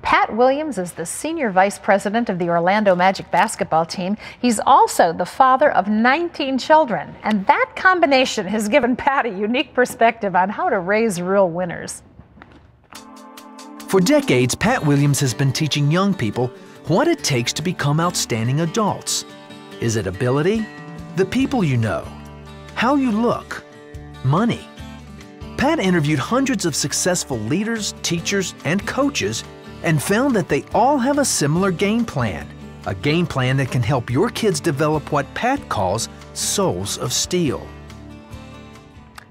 Pat Williams is the senior vice president of the Orlando Magic basketball team. He's also the father of 19 children, and that combination has given Pat a unique perspective on how to raise real winners. For decades, Pat Williams has been teaching young people what it takes to become outstanding adults. Is it ability? The people you know? How you look? Money? Pat interviewed hundreds of successful leaders, teachers, and coaches and found that they all have a similar game plan. A game plan that can help your kids develop what Pat calls souls of steel.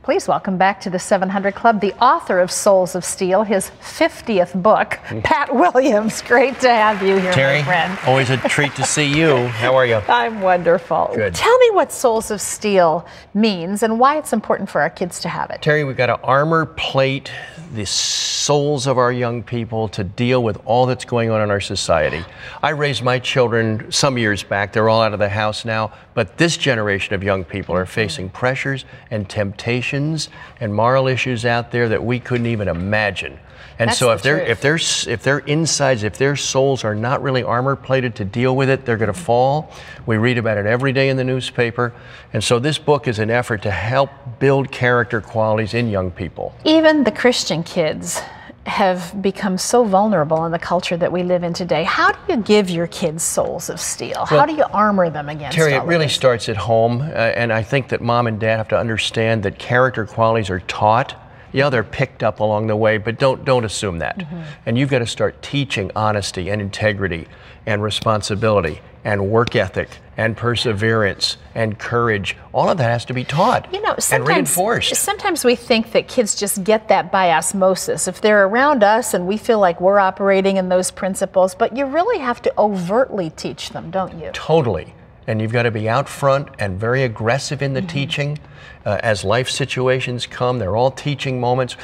Please welcome back to the 700 Club the author of Souls of Steel, his 50th book, Pat Williams. Great to have you here, Terry, my friend. Always a treat to see you. How are you? I'm wonderful. Good. Tell me what Souls of Steel means and why it's important for our kids to have it. Terry, we've got to armor plate the souls of our young people to deal with all that's going on in our society. I raised my children some years back. They're all out of the house now, but this generation of young people are facing pressures and temptations and moral issues out there that we couldn't even imagine. And That's so the if their insides, if their souls are not really armor plated to deal with it, they're going to fall. We read about it every day in the newspaper. And so this book is an effort to help build character qualities in young people. Even the Christian kids have become so vulnerable in the culture that we live in today. How do you give your kids souls of steel? How do you armor them against Terry, all it really of this? starts at home. And I think that mom and dad have to understand that character qualities are taught. Yeah, they're picked up along the way, but don't assume that. And you've got to start teaching honesty and integrity and responsibility and work ethic and perseverance and courage. All of that has to be taught and reinforced. Sometimes we think that kids just get that by osmosis. If they're around us and we feel like we're operating in those principles, but you really have to overtly teach them, don't you? Totally. And you've got to be out front and very aggressive in the teaching. As life situations come, they're all teaching moments.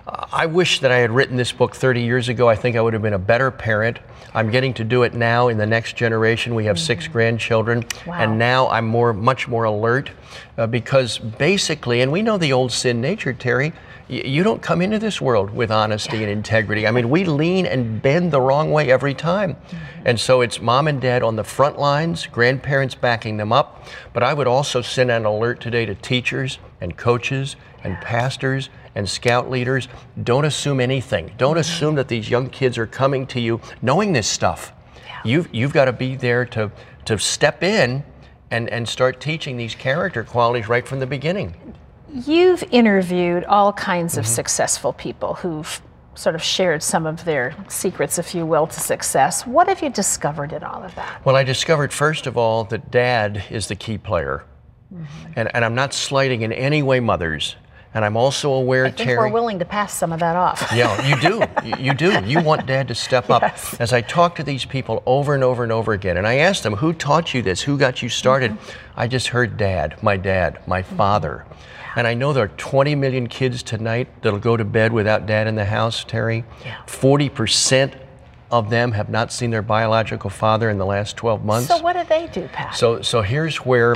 I wish that I had written this book 30 years ago. I think I would have been a better parent. I'm getting to do it now in the next generation. We have 6 grandchildren. Wow. And now I'm much more alert because basically, and we know the old sin nature, Terry, you don't come into this world with honesty and integrity. I mean, we lean and bend the wrong way every time. And so it's mom and dad on the front lines, grandparents backing them up. But I would also send an alert today to teachers and coaches and pastors and scout leaders. Don't assume anything. Don't assume that these young kids are coming to you knowing this stuff. You've got to be there to step in and start teaching these character qualities right from the beginning. You've interviewed all kinds of successful people who've sort of shared some of their secrets, if you will, to success. What have you discovered in all of that? Well, I discovered, first of all, that dad is the key player. And I'm not slighting in any way mothers. And I'm also aware, I think Terry, we're willing to pass some of that off. Yeah, you do. You do. You want dad to step up. Yes. As I talk to these people over and over and over again, and I ask them, who taught you this? Who got you started? I just heard dad, my father. And I know there are 20 million kids tonight that'll go to bed without dad in the house, Terry. 40% of them have not seen their biological father in the last 12 months. So what do they do, Pat? So here's where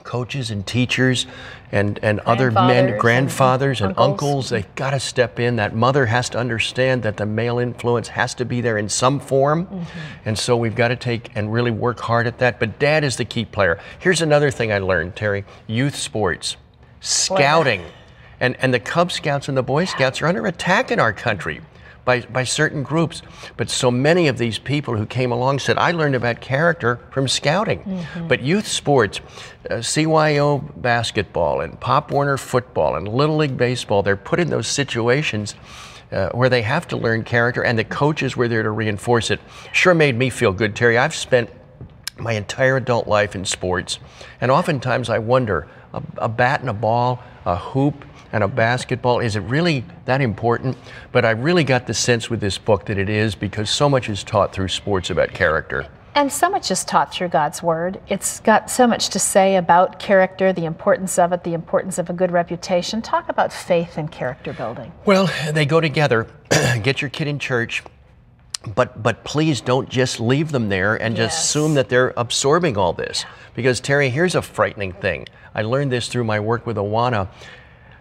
coaches and teachers and other men, grandfathers and uncles, they've got to step in. That mother has to understand that the male influence has to be there in some form. And so we've got to take and really work hard at that. But dad is the key player. Here's another thing I learned, Terry. Youth sports, scouting, and the Cub Scouts and the Boy Scouts are under attack in our country by certain groups. But so many of these people who came along said, I learned about character from scouting. But youth sports, CYO basketball and Pop Warner football and Little League baseball, they're put in those situations where they have to learn character, and the coaches were there to reinforce it. Sure made me feel good, Terry. I've spent my entire adult life in sports, and oftentimes I wonder, a bat and a ball, a hoop and a basketball, is it really that important? But I really got the sense with this book that it is, because so much is taught through sports about character. And so much is taught through God's Word. It's got so much to say about character, the importance of it, the importance of a good reputation. Talk about faith and character building. Well, they go together. Get your kid in church, but please don't just leave them there and just assume that they're absorbing all this. Because, Terry, here's a frightening thing. I learned this through my work with Awana.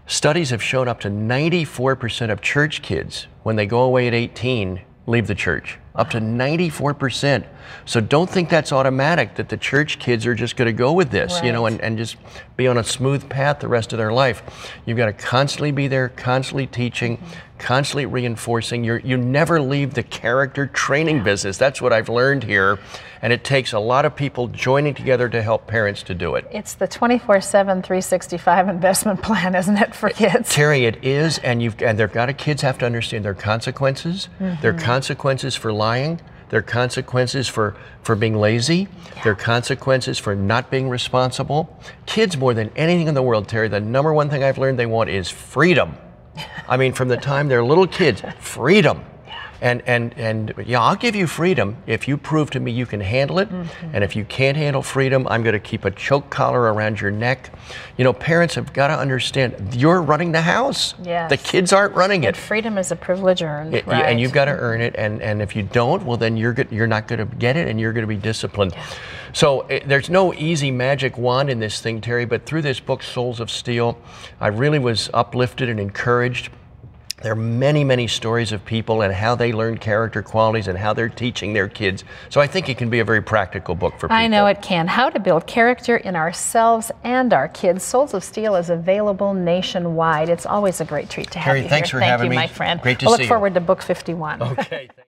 Studies have shown up to 94% of church kids, when they go away at 18, leave the church. Up to 94%. So don't think that's automatic, that the church kids are just going to go with this, you know, and just be on a smooth path the rest of their life. You've got to constantly be there, constantly teaching, constantly reinforcing. You never leave the character training business. That's what I've learned here. And it takes a lot of people joining together to help parents to do it. It's the 24/7, 365 investment plan, isn't it, for kids? Terry, it is, and kids have to understand their consequences. Their consequences for lying. There are consequences for being lazy. There are consequences for not being responsible. Kids, more than anything in the world, Terry, the number one thing I've learned they want is freedom. I mean, from the time they're little kids, freedom. And yeah, I'll give you freedom if you prove to me you can handle it. And if you can't handle freedom, I'm going to keep a choke collar around your neck. You know, parents have got to understand you're running the house. Yes. The kids aren't running it. And freedom is a privilege earned, right? And you've got to earn it. And if you don't, well, then you're not going to get it, and you're going to be disciplined. Yeah. So there's no easy magic wand in this thing, Terry. But through this book, Souls of Steel, I really was uplifted and encouraged. There are many, many stories of people and how they learn character qualities and how they're teaching their kids. So I think it can be a very practical book for people. I know it can. How to build character in ourselves and our kids. Souls of Steel is available nationwide. It's always a great treat to have you here. Terry, thanks for having me. Thank you, my friend. Great to see you. We'll look forward to book 51. Okay.